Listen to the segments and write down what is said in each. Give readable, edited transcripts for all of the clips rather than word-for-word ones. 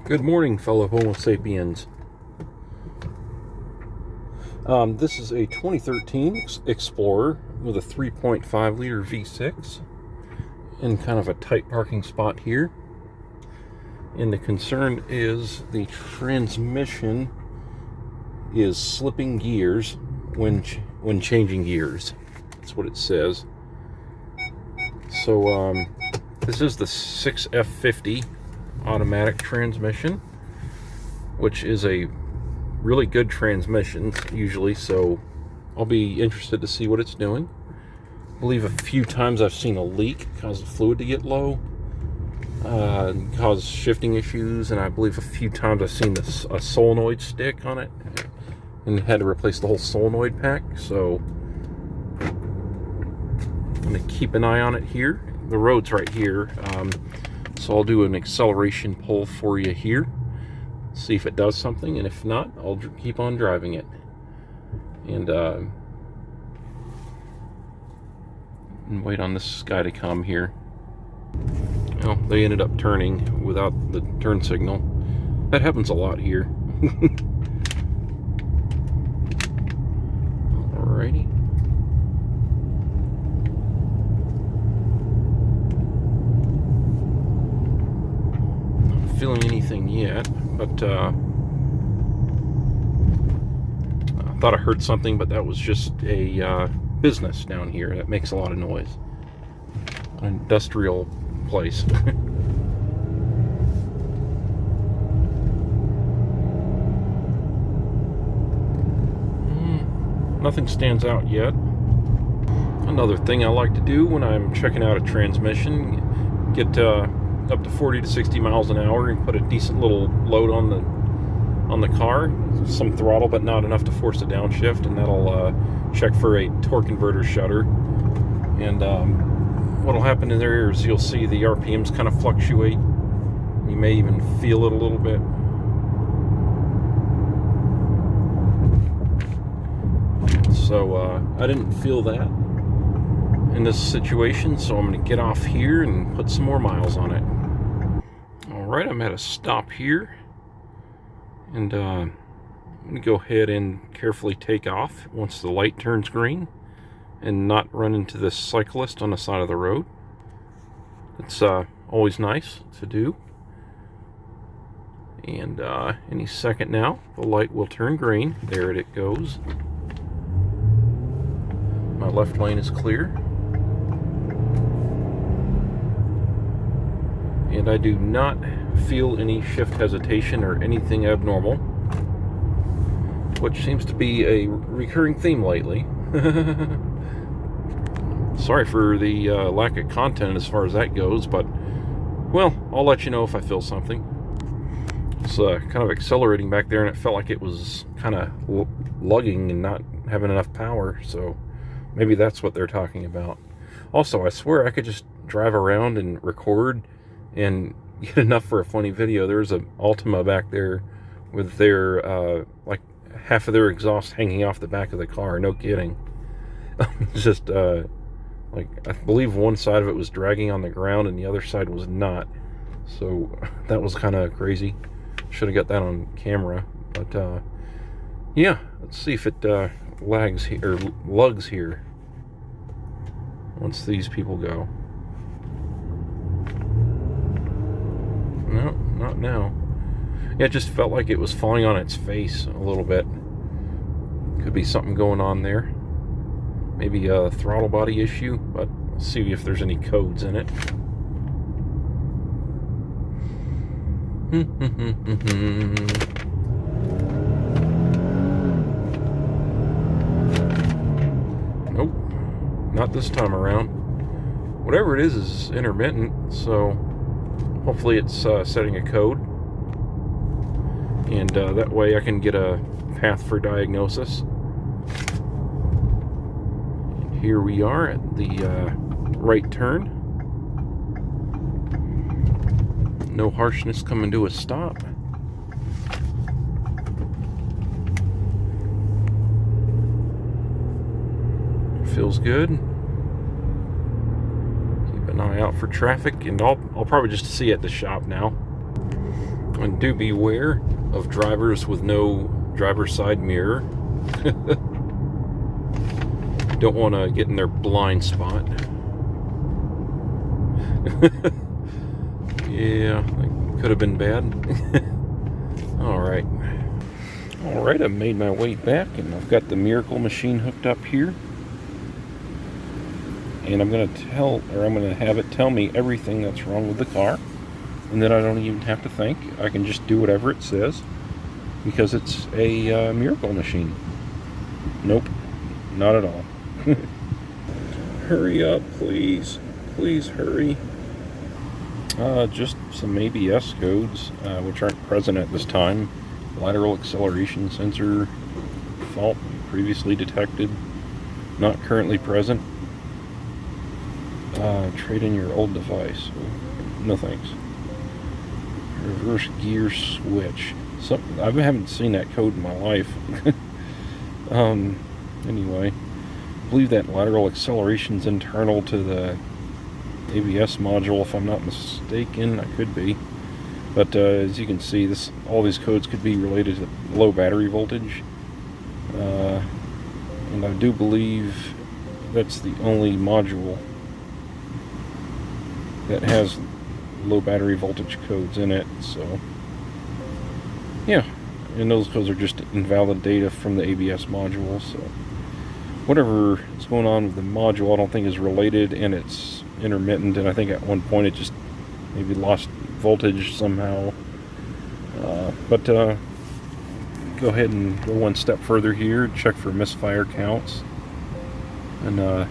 Good morning, fellow Homo sapiens. This is a 2013 Explorer with a 3.5 liter V6 in kind of a tight parking spot here. And the concern is the transmission is slipping gears when changing gears. That's what it says. So this is the 6F50 automatic transmission, which is a really good transmission usually, so I'll be interested to see what it's doing. I believe a few times I've seen a leak cause the fluid to get low, cause shifting issues, and I believe a few times I've seen a solenoid stick on it and had to replace the whole solenoid pack. So I'm going to keep an eye on it here. The road's right here, so I'll do an acceleration pull for you here, see if it does something, and if not, I'll keep on driving it. And wait on this guy to come here. Well, they ended up turning without the turn signal. That happens a lot here. Alrighty. Not feeling anything yet, but I thought I heard something, but that was just a business down here that makes a lot of noise. An industrial place. Nothing stands out yet. Another thing I like to do when I'm checking out a transmission, get up to 40 to 60 miles an hour and put a decent little load on the car, some throttle but not enough to force a downshift, and that'll check for a torque converter shutter. And what'll happen in there is you'll see the RPMs kind of fluctuate. You may even feel it a little bit. So I didn't feel that in this situation, so I'm going to get off here and put some more miles on it. Alright, I'm at a stop here, and I'm going to go ahead and carefully take off once the light turns green and not run into this cyclist on the side of the road. It's always nice to do. And any second now, the light will turn green. There it goes. My left lane is clear. And I do not feel any shift hesitation or anything abnormal, which seems to be a recurring theme lately. Sorry for the lack of content as far as that goes, but, well, I'll let you know if I feel something. It's kind of accelerating back there, and it felt like it was kind of lugging and not having enough power, so maybe that's what they're talking about. Also, I swear I could just drive around and record and get enough for a funny video. There's an Altima back there with their, like, half of their exhaust hanging off the back of the car. No kidding. Just, like, I believe one side of it was dragging on the ground and the other side was not. So that was kind of crazy. Should have got that on camera. But, yeah, let's see if it lags here, or lugs here once these people go. No, not now. Yeah, it just felt like it was falling on its face a little bit. Could be something going on there. Maybe a throttle body issue, but we'll see if there's any codes in it. Nope, not this time around. Whatever it is intermittent, so hopefully it's setting a code, and that way I can get a path for diagnosis. And here we are at the right turn. No harshness coming to a stop. Feels good. Keep an eye out for traffic, and I'll probably just see you at the shop now. And do beware of drivers with no driver's side mirror. Don't want to get in their blind spot. Yeah, that could have been bad. Alright. Alright, I've made my way back and I've got the miracle machine hooked up here. And I'm going to have it tell me everything that's wrong with the car. And then I don't even have to think. I can just do whatever it says. Because it's a miracle machine. Nope. Not at all. Hurry up, please. Please hurry. Just some ABS codes, which aren't present at this time. Lateral acceleration sensor fault previously detected. Not currently present. Trade in your old device. No thanks. Reverse gear switch. I haven't seen that code in my life. Anyway, I believe that lateral acceleration is internal to the ABS module, if I'm not mistaken. I could be. But as you can see, all these codes could be related to low battery voltage. And I do believe that's the only module that has low battery voltage codes in it. So yeah, and those codes are just invalid data from the ABS module. So whatever is going on with the module, I don't think is related, and it's intermittent, and I think at one point it just maybe lost voltage somehow. But go ahead and go one step further here, check for misfire counts, and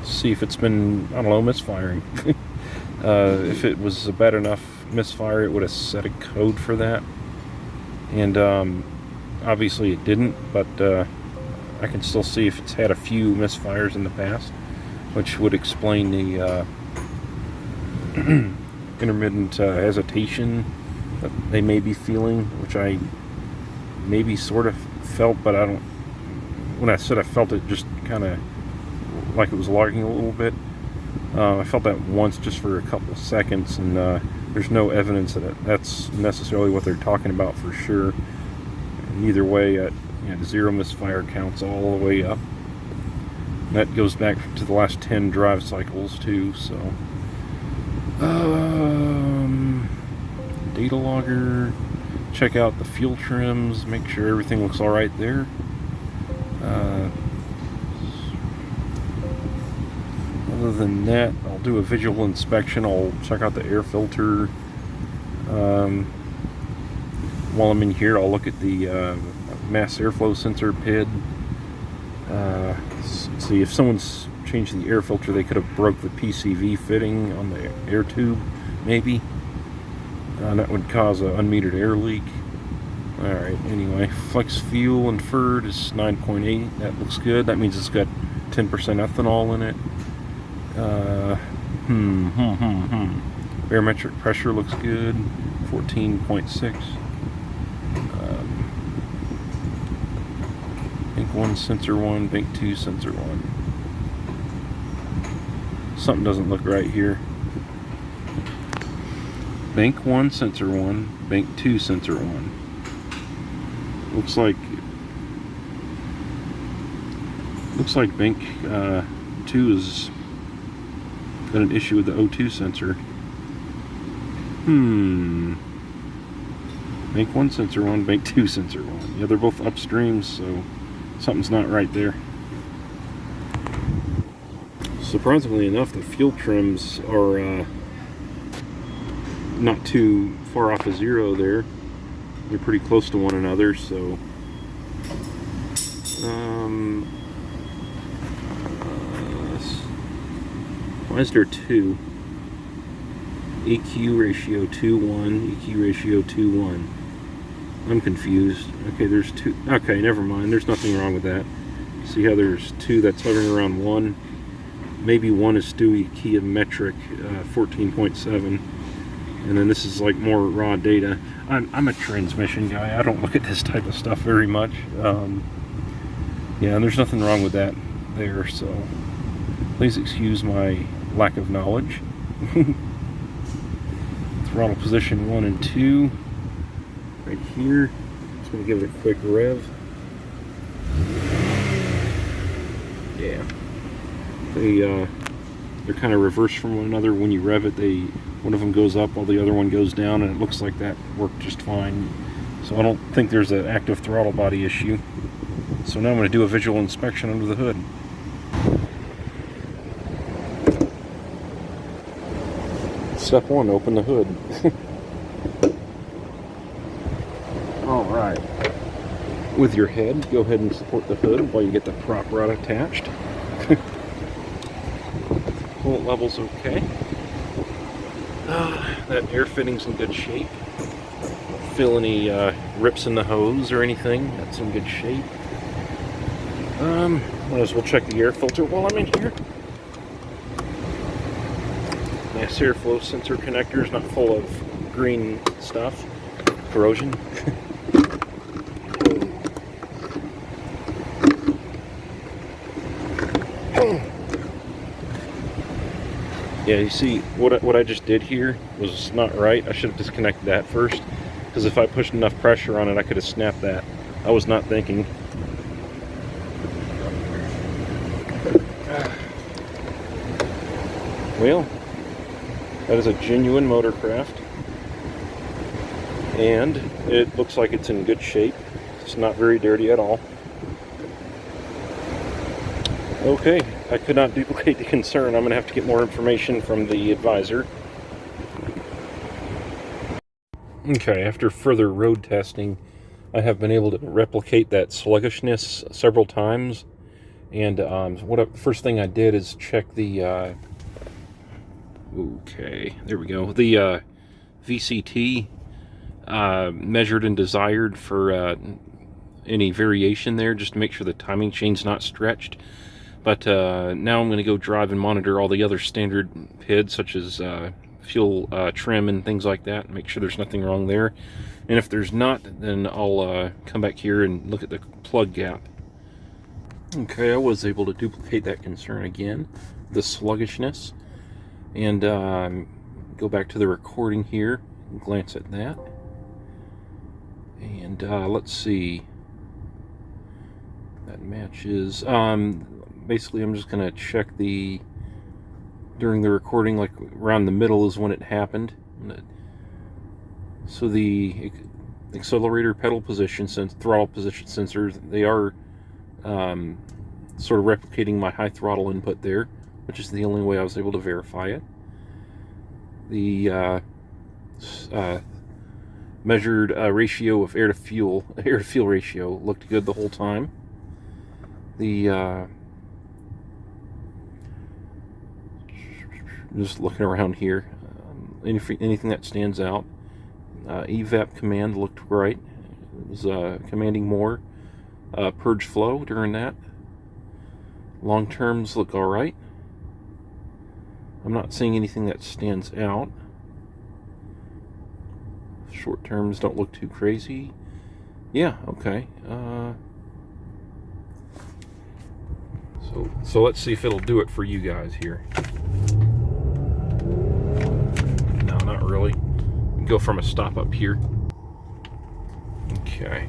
see if it's been, I don't know, misfiring. If it was a bad enough misfire, it would have set a code for that. And obviously it didn't, but I can still see if it's had a few misfires in the past, which would explain the intermittent hesitation that they may be feeling, which I maybe sort of felt, but I don't. When I said I felt it, just kind of like it was lagging a little bit. I felt that once, just for a couple of seconds, and there's no evidence that that's necessarily what they're talking about for sure. And either way, zero misfire counts all the way up. And that goes back to the last 10 drive cycles too. So, data logger. Check out the fuel trims. Make sure everything looks all right there. Other than that, I'll do a visual inspection. I'll check out the air filter. While I'm in here, I'll look at the mass airflow sensor PID. See if someone's changed the air filter, they could have broke the PCV fitting on the air tube, maybe. That would cause an unmetered air leak. Alright, anyway, flex fuel inferred is 9.8. That looks good. That means it's got 10% ethanol in it. Barometric pressure looks good, 14.6. Bank 1, sensor 1, bank 2, sensor 1. Something doesn't look right here. Bank 1, sensor 1, bank 2, sensor 1. Looks like bank 2 is got an issue with the O2 sensor. Bank 1, sensor 1, bank 2, sensor 1. Yeah, they're both upstream, so something's not right there. Surprisingly enough, the fuel trims are not too far off of zero there. They're pretty close to one another, so why is there 2? EQ ratio 2:1, EQ ratio 2:1. I'm confused. Okay, there's 2. Okay, never mind. There's nothing wrong with that. See how there's 2 that's hovering around 1? Maybe 1 is stoichiometric 14.7. And then this is like more raw data. I'm a transmission guy. I don't look at this type of stuff very much. Yeah, and there's nothing wrong with that there, so please excuse my lack of knowledge. Throttle position 1 and 2. right here. Just going to give it a quick rev. Yeah. They're kind of reversed from one another. When you rev it, one of them goes up while the other one goes down, and it looks like that worked just fine. So I don't think there's an active throttle body issue. So now I'm going to do a visual inspection under the hood. Step 1, open the hood. Alright. With your head, go ahead and support the hood while you get the prop rod attached. Coolant level's okay. That air fitting's in good shape. Feel any rips in the hose or anything, that's in good shape. Might as well check the air filter while I'm in here. Nice airflow sensor connectors, not full of green stuff. Corrosion. Yeah, you see, what I just did here was not right. I should have disconnected that first, because if I pushed enough pressure on it, I could have snapped that. I was not thinking. Well, that is a genuine motorcraft, and it looks like it's in good shape. It's not very dirty at all. Okay, I could not duplicate the concern. I'm going to have to get more information from the advisor. Okay, after further road testing, I have been able to replicate that sluggishness several times. And first thing I did is check the... okay, there we go. The VCT measured and desired for any variation there, just to make sure the timing chain's not stretched. But now I'm going to go drive and monitor all the other standard PIDs, such as fuel trim and things like that, and make sure there's nothing wrong there. And if there's not, then I'll come back here and look at the plug gap. Okay, I was able to duplicate that concern again, the sluggishness. And go back to the recording here and glance at that. And let's see. That matches. Basically, I'm just going to check during the recording, like around the middle is when it happened. So the accelerator pedal position, throttle position sensors, they are sort of replicating my high throttle input there, which is the only way I was able to verify it. The measured ratio of air to fuel ratio looked good the whole time. The just looking around here, anything that stands out. EVAP command looked right. It was commanding more purge flow during that. Long terms look all right. I'm not seeing anything that stands out. Short terms don't look too crazy. Yeah, okay. So let's see if it'll do it for you guys here. No, not really. Go from a stop up here. Okay.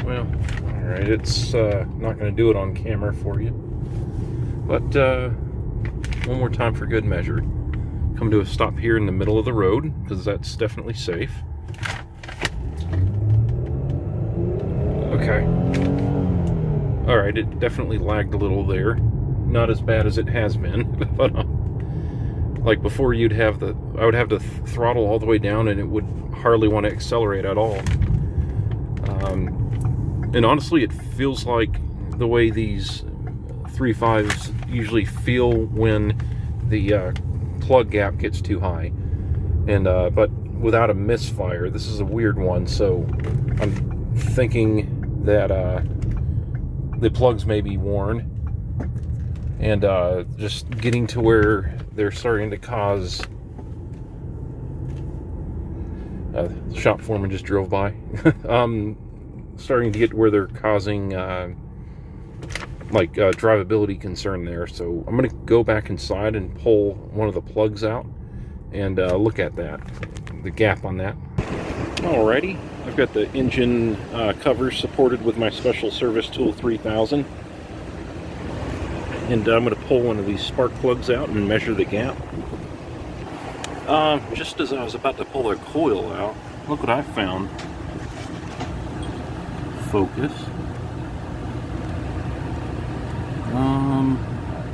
Well, alright, it's not going to do it on camera for you. But one more time for good measure. Come to a stop here in the middle of the road, because that's definitely safe. Okay. Alright, it definitely lagged a little there. Not as bad as it has been, but like before I would have to throttle all the way down and it would hardly want to accelerate at all. And honestly, it feels like the way these 3.5s usually feel when the plug gap gets too high. And but without a misfire. This is a weird one, so I'm thinking that the plugs may be worn, and just getting to where they're starting to cause the shop foreman just drove by. Starting to get where they're causing drivability concern there. So I'm going to go back inside and pull one of the plugs out and look at that, the gap on that. Alrighty, I've got the engine cover supported with my Special Service Tool 3000, and I'm going to pull one of these spark plugs out and measure the gap. Just as I was about to pull the coil out, look what I found. Focus.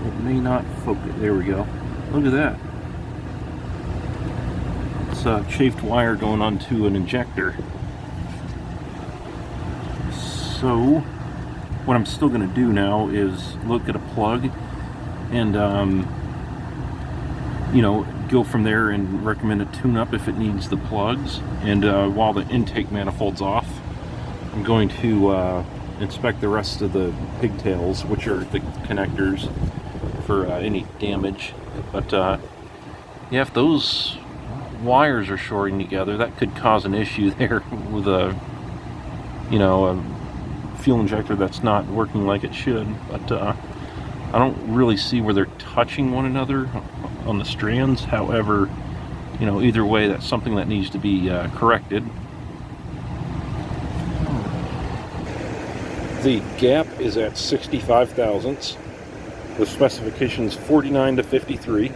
It may not focus. There we go. Look at that. It's a chafed wire going onto an injector. So what I'm still going to do now is look at a plug and you know, go from there and recommend a tune-up if it needs the plugs. And while the intake manifold's off, I'm going to inspect the rest of the pigtails, which are the connectors, for any damage. But yeah, if those wires are shorting together, that could cause an issue there with a, you know, a fuel injector that's not working like it should. But I don't really see where they're touching one another on the strands. However, you know, either way, that's something that needs to be corrected. The gap is at 65 thousandths. The specifications 49 to 53.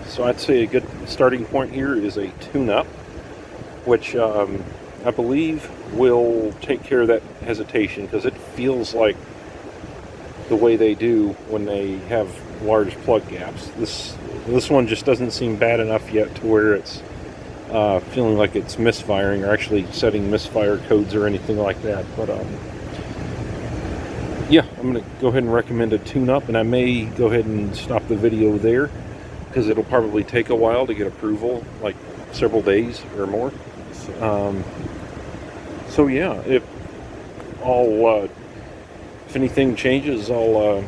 So I'd say a good starting point here is a tune-up, which I believe will take care of that hesitation, because it feels like the way they do when they have large plug gaps. This one just doesn't seem bad enough yet to where it's feeling like it's misfiring or actually setting misfire codes or anything like that. But yeah, I'm going to go ahead and recommend a tune-up, and I may go ahead and stop the video there because it'll probably take a while to get approval, like several days or more. So yeah, if anything changes, I'll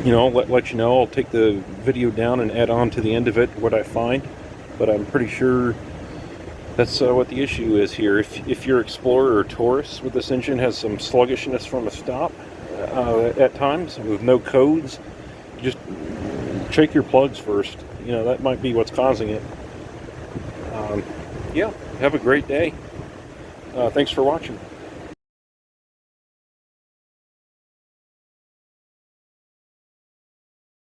you know, let you know. I'll take the video down and add on to the end of it what I find. But I'm pretty sure that's what the issue is here. If your Explorer or Taurus with this engine has some sluggishness from a stop at times with no codes, just check your plugs first. You know, that might be what's causing it. Yeah, have a great day. Thanks for watching.